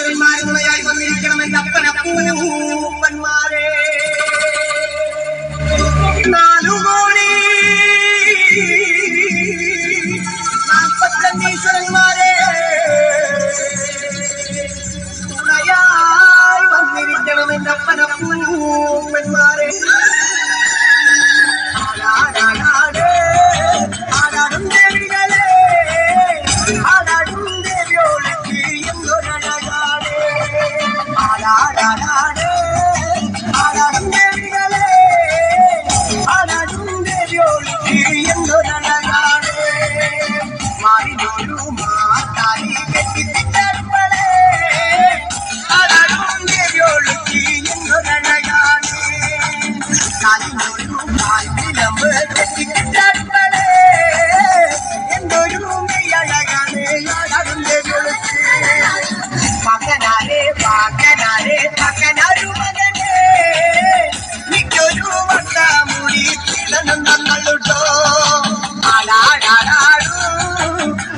ഈശ്വരന്മാരുള്ളയായി വന്നിരിക്കണമെന്ന് അപ്പനപ്പൂപ്പന്മാരെ 4 കോടി 45 ഈശ്വരന്മാരെ തുണയായി വന്നിരിക്കണമെന്ന് അപ്പനപ്പൂപ്പന്മാരെ ആടാടും ദേവികളെ ആടാടും ദേവിയോളക്ക് എന്തൊരഴകാട് ആടാടും ദേവികളെ ആടാടും ദേവിയോളക്ക് എന്തൊരഴകാട് മാറിനൊരു മാതാലി കെട്ടിത്തരുമ്പളെ ആടാടും ദേവിയോളക്ക് എന്തൊരഴകാട് കാലിനൊരു കാൽവിലമ്പ് കെട്ടിത്തരുമ്പളെ എന്തൊരു മെയ്യഴകാണ് ആടാടും ദേവിയോളക്ക് മകനാരെ മകനൊരു മകനെ മിക്കൊരു വട്ടമുടി കിടന്നും തന്നുട്ടോ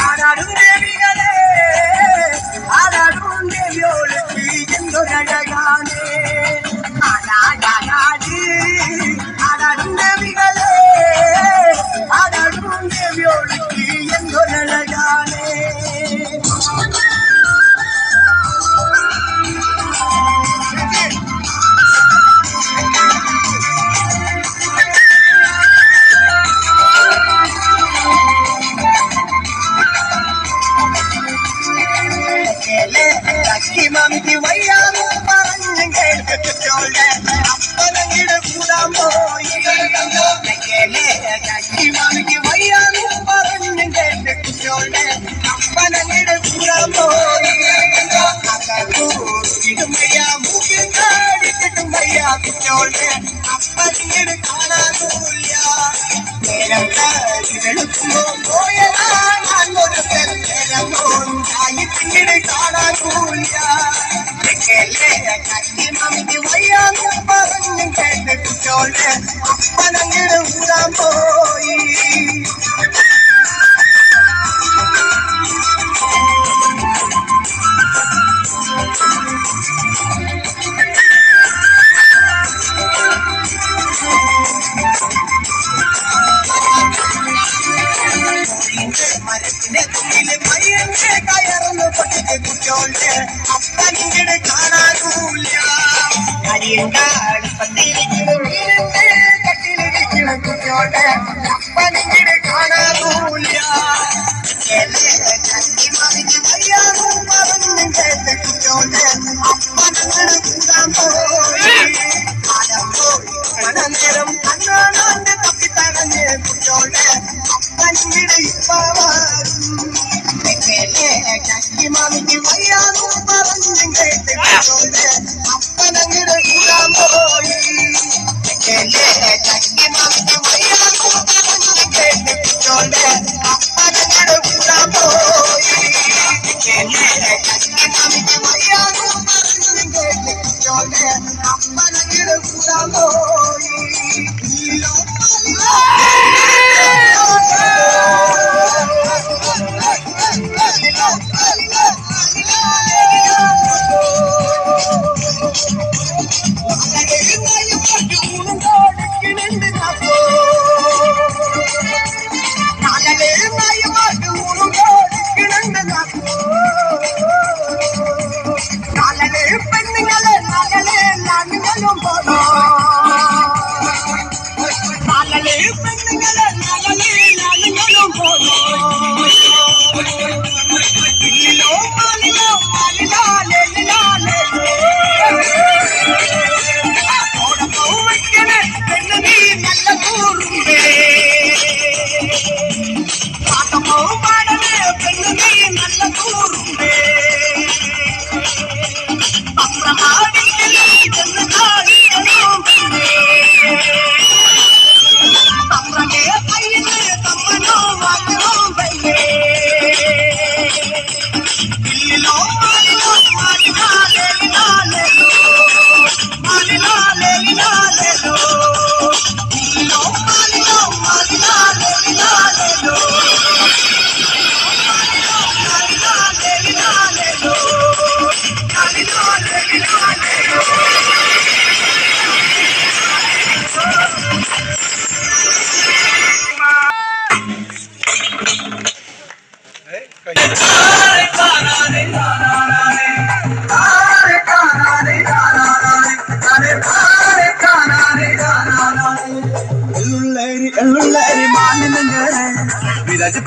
ആടാടും ദേവികളെ ആടാടും ദേവിയോളക്ക് എന്തൊരഴകാണ് ആടാടും ദേവികളെ ആടാടും ദേവിയോളക്ക് എന്തൊരഴകാണ് മമിക്ക് വയ്യാന്ന് പറഞ്ഞു കേട്ടോളെ അപ്പനങ്ങിട കൂടാൻ പോയി മമിക്ക് വയ്യാന്ന് പറഞ്ഞു കേട്ടോളെ അപ്പനങ്ങിട കൂടാൻ പോയി ഇടുമ്പയ്യ മൂക്കിൽ കാടിക്കിട്ടും വയ്യ കുറ്റോളെ അപ്പനങ്ങിട കാണാനില്ല നേരം വെളുക്കുമ്പോ പോയതാണൊരു നേരം കാണാനില്ല മമിക്ക് വയ്യാന്ന് പറഞ്ഞു കേട്ടിട്ടോളെ അപ്പനങ്ങിട് ഊരാൻ പോയി മരത്തിന്റെ തുള്ളില് മയ്യന്റെ കയറുന്നു പൊട്ടിച്ച് കുറ്റോളെ അപ്പനിങ്ങട് കാണാനൂല്ല കരിയണ്ടാടുപ്പത്തിരിക്കുന്നു മീനിന്റെ കട്ടിലിരിക്കുന്നു കുറ്റോളെ അപ്പനിങ്ങട് കാണാനൂല്ല മമിക്ക് വയ്യാറും പറഞ്ഞു കേട്ട് കുറ്റോളെ അപ്പനങ്ങട് കൂടാൻ പോയി നേരം കണ്ണാണാന്റെ തപ്പിത്തടഞ്ഞ് കുറ്റോളെ അപ്പനിങ്ങട് മമിക്ക് വയ്യാറും പറഞ്ഞു കേട്ട് കുറ്റോളെ അപ്പനങ്ങട് കൂടാൻ പോയി മമിക്ക് വയ്യാറും പറഞ്ഞു കേട്ട് കുറ്റോളെ അപ്പനങ്ങട് കൂടാൻ പോയി മമിക്ക് വയ്യാറും പറഞ്ഞു കേട്ട് കുറ്റോളെ അപ്പനങ്ങട് കൂടാൻ പോയി പെണ്ണുങ്ങളെ നഗലെ നഗലും പോണോ പെണ്ണുങ്ങളെ നഗലെ നഗലും പോണോ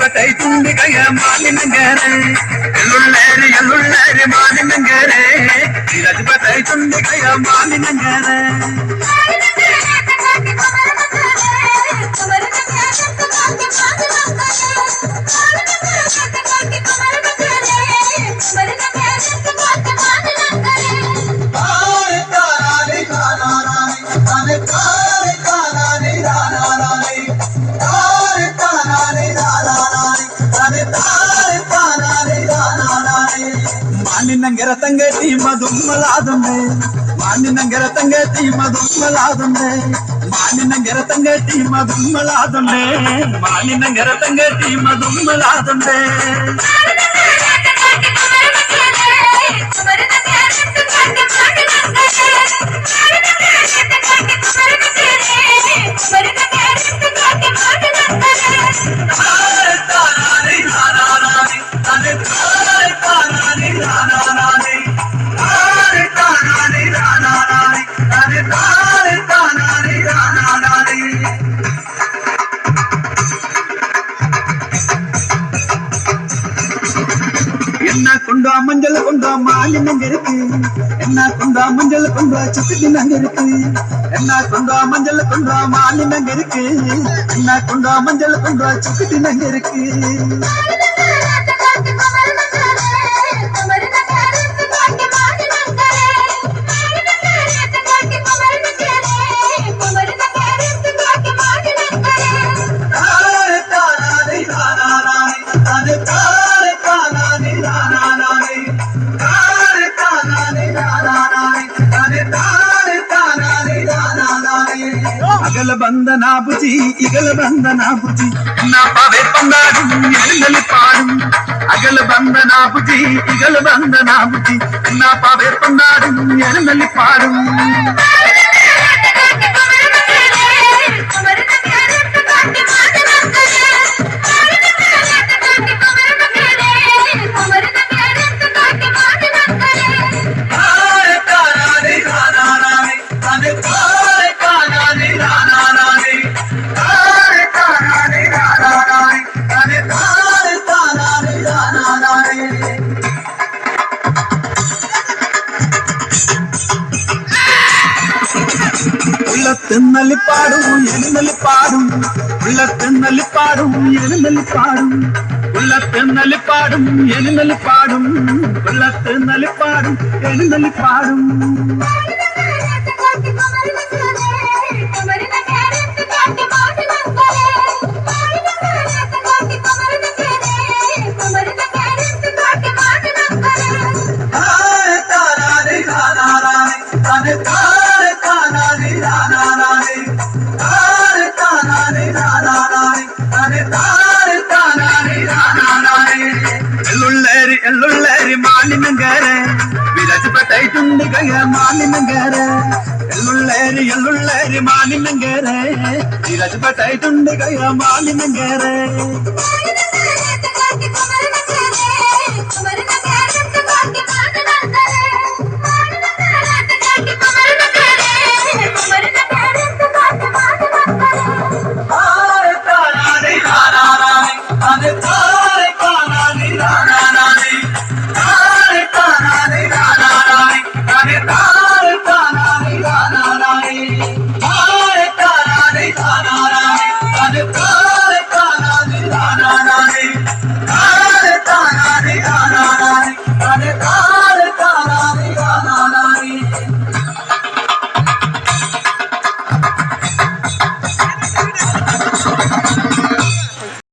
ವಿರಾಜಪೇಟೆ ತುಂಡಿಗಯ ಮಾಲಿನಂಗರೆ ಎಳ್ಳುಳ್ಳೇರಿ ಮಾಲಿನಂಗರೆ ವಿರಾಜಪೇಟೆ ತುಂಡಿಗಯ ಮಾಲಿನಂಗರೆ ಮಾಲಿನಂಗರ ತಂಗತಿ ಮಧುಮ್ಮಲಾದುಂಡೆ ಮಾಲಿನಂಗರ ತಂಗತಿ ಮಧುಮ್ಮಲಾದುಂಡೆ ಮಾಲಿನಂಗರ ತಂಗತಿ ಮಧುಮ್ಮಲಾದುಂಡೆ ಮಾಲಿನಂಗರ ತಂಗತಿ ಮಧುಮ್ಮಲಾದುಂಡೆ என்ன கொண்டா மஞ்சள் கொண்டா மாலினங்க இருக்கு என்ன கொண்டா மஞ்சள் கொண்டா சுக்குதினங்க இருக்கு என்ன கொண்டா மஞ்சள் கொண்டா மாலினங்க இருக்கு என்ன கொண்டா மஞ்சள் கொண்டா சுக்குதினங்க இருக்கு ಅಗಲ ಬಂದ ನಾಬುಜಿ ಇಗಲ ಬಂದ ನಾಬುಜಿ ನಾಪವೇ ಪಂದಾಡು ಎಣ್ಣಲಿ ಪಾಡು ಅಗಲ ಬಂದ ನಾಬುಜಿ ಇಗಲ ಬಂದ ನಾಬುಜಿ ನಾಪವೇ ಪಂದಾಡು ಎಣ್ಣಲಿ ಪಾಡು உள்ளத்தின்னலி பாடும் எனுமலி பாடும் உள்ளத்தின்னலி பாடும் எனுமலி பாடும் உள்ளத்தின்னலி பாடும் எனுமலி பாடும் உள்ளத்தின்னலி பாடும் எனுமலி பாடும் ಎಳ್ಳುಳ್ಳೇರಿ ಮಾಲಿನಂಗರೆ ವಿರಾಜಪೇಟೆ ತುಂಡಿಗಯ ಮಾಲಿನಂಗರೆ ಎಳ್ಳುಳ್ಳೇರಿ ಮಾಲಿನಂಗರೆ ವಿರಾಜಪೇಟೆ ತುಂಡಿಗಯ ಮಾಲಿನಂಗರೆ